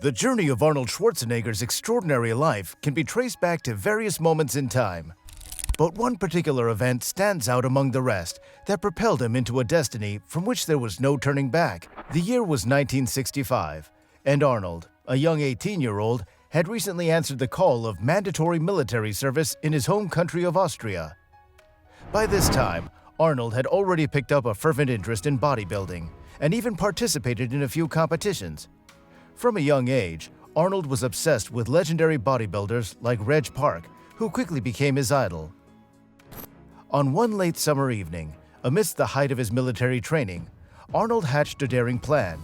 The journey of Arnold Schwarzenegger's extraordinary life can be traced back to various moments in time. But one particular event stands out among the rest that propelled him into a destiny from which there was no turning back. The year was 1965, and Arnold, a young 18-year-old, had recently answered the call of mandatory military service in his home country of Austria. By this time, Arnold had already picked up a fervent interest in bodybuilding and even participated in a few competitions. From a young age, Arnold was obsessed with legendary bodybuilders like Reg Park, who quickly became his idol. On one late summer evening, amidst the height of his military training, Arnold hatched a daring plan.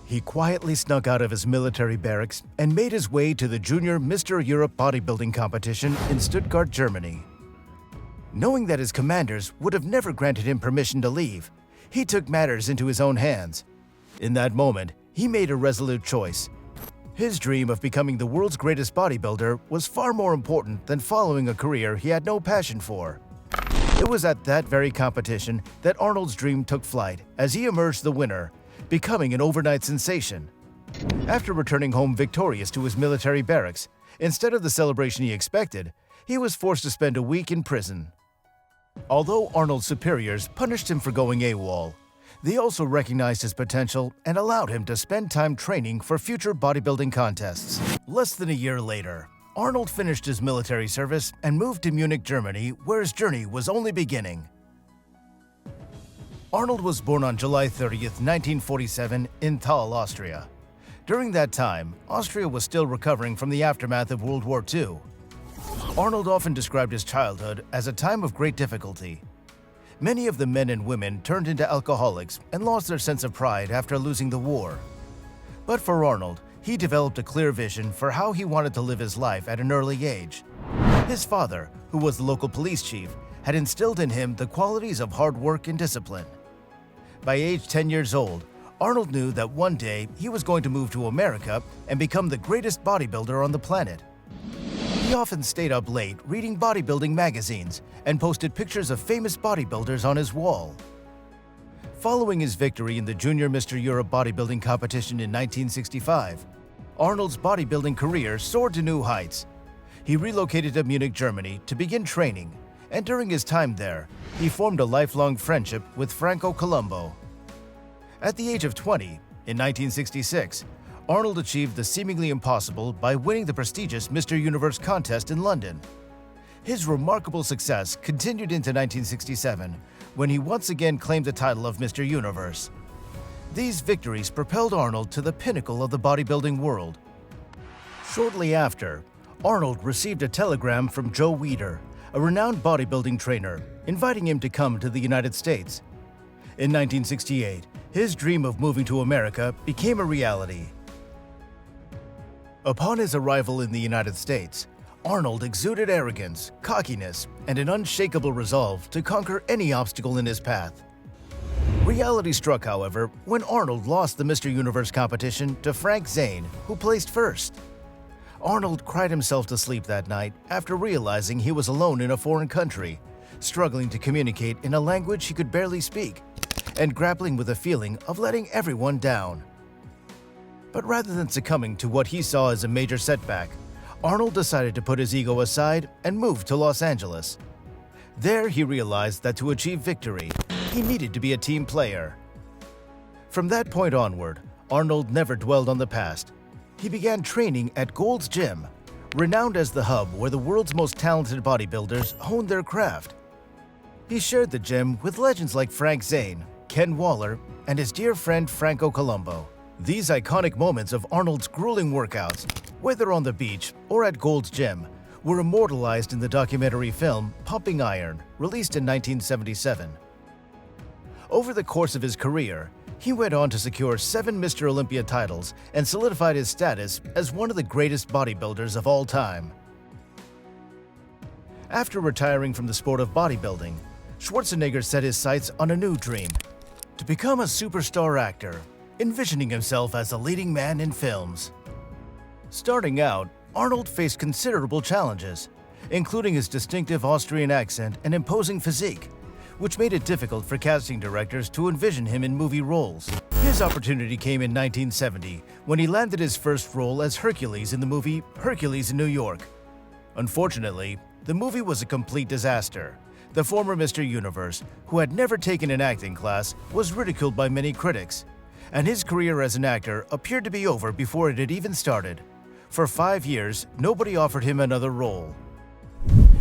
He quietly snuck out of his military barracks and made his way to the Junior Mr. Europe bodybuilding competition in Stuttgart, Germany. Knowing that his commanders would have never granted him permission to leave, he took matters into his own hands. In that moment, he made a resolute choice. His dream of becoming the world's greatest bodybuilder was far more important than following a career he had no passion for. It was at that very competition that Arnold's dream took flight as he emerged the winner, becoming an overnight sensation. After returning home victorious to his military barracks, instead of the celebration he expected, he was forced to spend a week in prison. Although Arnold's superiors punished him for going AWOL, they also recognized his potential and allowed him to spend time training for future bodybuilding contests. Less than a year later, Arnold finished his military service and moved to Munich, Germany, where his journey was only beginning. Arnold was born on July 30th, 1947, in Thal, Austria. During that time, Austria was still recovering from the aftermath of World War II. Arnold often described his childhood as a time of great difficulty. Many of the men and women turned into alcoholics and lost their sense of pride after losing the war. But for Arnold, he developed a clear vision for how he wanted to live his life at an early age. His father, who was the local police chief, had instilled in him the qualities of hard work and discipline. By age 10 years old, Arnold knew that one day he was going to move to America and become the greatest bodybuilder on the planet. He often stayed up late reading bodybuilding magazines and posted pictures of famous bodybuilders on his wall. Following his victory in the Junior Mr. Europe bodybuilding competition in 1965, Arnold's bodybuilding career soared to new heights. He relocated to Munich, Germany to begin training, and during his time there, he formed a lifelong friendship with Franco Columbu. At the age of 20, in 1966, Arnold achieved the seemingly impossible by winning the prestigious Mr. Universe contest in London. His remarkable success continued into 1967, when he once again claimed the title of Mr. Universe. These victories propelled Arnold to the pinnacle of the bodybuilding world. Shortly after, Arnold received a telegram from Joe Weider, a renowned bodybuilding trainer, inviting him to come to the United States. In 1968, his dream of moving to America became a reality. Upon his arrival in the United States, Arnold exuded arrogance, cockiness, and an unshakable resolve to conquer any obstacle in his path. Reality struck, however, when Arnold lost the Mr. Universe competition to Frank Zane, who placed first. Arnold cried himself to sleep that night after realizing he was alone in a foreign country, struggling to communicate in a language he could barely speak, and grappling with a feeling of letting everyone down. But rather than succumbing to what he saw as a major setback, Arnold decided to put his ego aside and move to Los Angeles. There, he realized that to achieve victory, he needed to be a team player. From that point onward, Arnold never dwelled on the past. He began training at Gold's Gym, renowned as the hub where the world's most talented bodybuilders honed their craft. He shared the gym with legends like Frank Zane, Ken Waller, and his dear friend Franco Columbu. These iconic moments of Arnold's grueling workouts, whether on the beach or at Gold's Gym, were immortalized in the documentary film Pumping Iron, released in 1977. Over the course of his career, he went on to secure 7 Mr. Olympia titles and solidified his status as one of the greatest bodybuilders of all time. After retiring from the sport of bodybuilding, Schwarzenegger set his sights on a new dream: to become a superstar actor, envisioning himself as a leading man in films. Starting out, Arnold faced considerable challenges, including his distinctive Austrian accent and imposing physique, which made it difficult for casting directors to envision him in movie roles. His opportunity came in 1970 when he landed his first role as Hercules in the movie Hercules in New York. Unfortunately, the movie was a complete disaster. The former Mr. Universe, who had never taken an acting class, was ridiculed by many critics, and his career as an actor appeared to be over before it had even started. For 5 years, nobody offered him another role.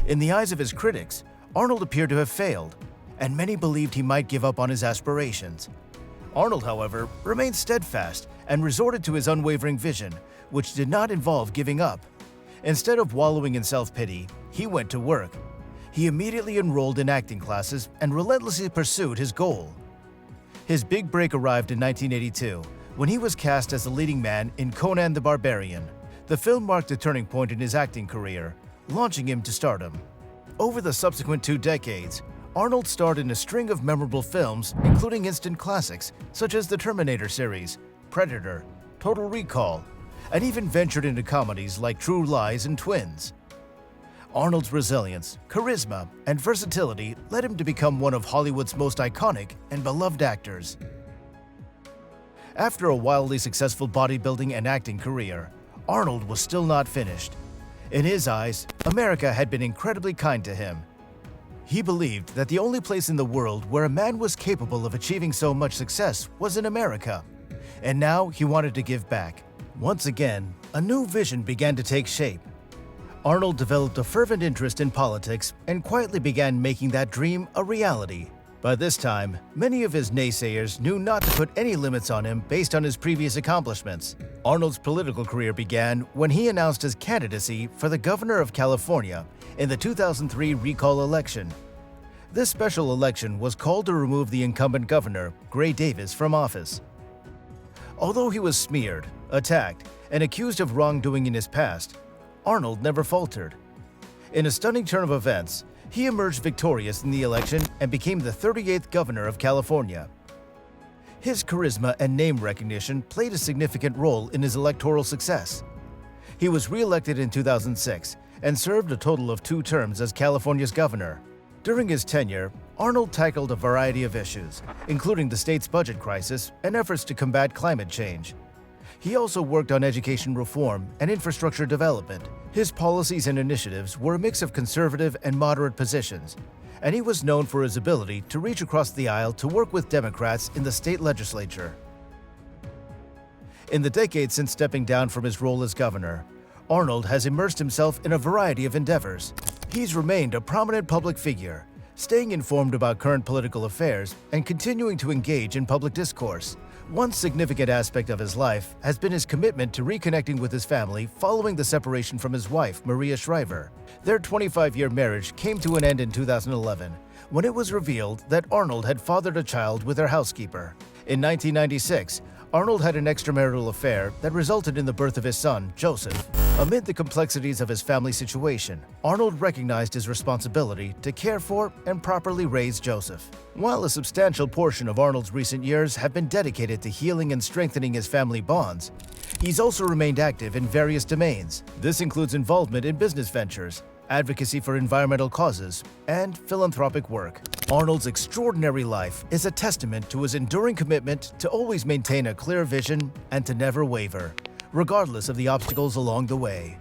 In the eyes of his critics, Arnold appeared to have failed, and many believed he might give up on his aspirations. Arnold, however, remained steadfast and resorted to his unwavering vision, which did not involve giving up. Instead of wallowing in self-pity, he went to work. He immediately enrolled in acting classes and relentlessly pursued his goal. His big break arrived in 1982 when he was cast as the leading man in Conan the Barbarian. The film marked a turning point in his acting career, launching him to stardom. Over the subsequent 2 decades, Arnold starred in a string of memorable films, including instant classics such as the Terminator series, Predator, Total Recall, and even ventured into comedies like True Lies and Twins. Arnold's resilience, charisma, and versatility led him to become one of Hollywood's most iconic and beloved actors. After a wildly successful bodybuilding and acting career, Arnold was still not finished. In his eyes, America had been incredibly kind to him. He believed that the only place in the world where a man was capable of achieving so much success was in America, and now he wanted to give back. Once again, a new vision began to take shape. Arnold developed a fervent interest in politics and quietly began making that dream a reality. By this time, many of his naysayers knew not to put any limits on him based on his previous accomplishments. Arnold's political career began when he announced his candidacy for the governor of California in the 2003 recall election. This special election was called to remove the incumbent governor, Gray Davis, from office. Although he was smeared, attacked, and accused of wrongdoing in his past, Arnold never faltered. In a stunning turn of events, he emerged victorious in the election and became the 38th governor of California. His charisma and name recognition played a significant role in his electoral success. He was re-elected in 2006 and served a total of 2 terms as California's governor. During his tenure, Arnold tackled a variety of issues, including the state's budget crisis and efforts to combat climate change. He also worked on education reform and infrastructure development. His policies and initiatives were a mix of conservative and moderate positions, and he was known for his ability to reach across the aisle to work with Democrats in the state legislature. In the decades since stepping down from his role as governor, Arnold has immersed himself in a variety of endeavors. He's remained a prominent public figure, staying informed about current political affairs and continuing to engage in public discourse. One significant aspect of his life has been his commitment to reconnecting with his family following the separation from his wife, Maria Shriver. Their 25-year marriage came to an end in 2011, when it was revealed that Arnold had fathered a child with their housekeeper. In 1996, Arnold had an extramarital affair that resulted in the birth of his son, Joseph. Amid the complexities of his family situation, Arnold recognized his responsibility to care for and properly raise Joseph. While a substantial portion of Arnold's recent years have been dedicated to healing and strengthening his family bonds, he's also remained active in various domains. This includes involvement in business ventures, advocacy for environmental causes, and philanthropic work. Arnold's extraordinary life is a testament to his enduring commitment to always maintain a clear vision and to never waver, regardless of the obstacles along the way.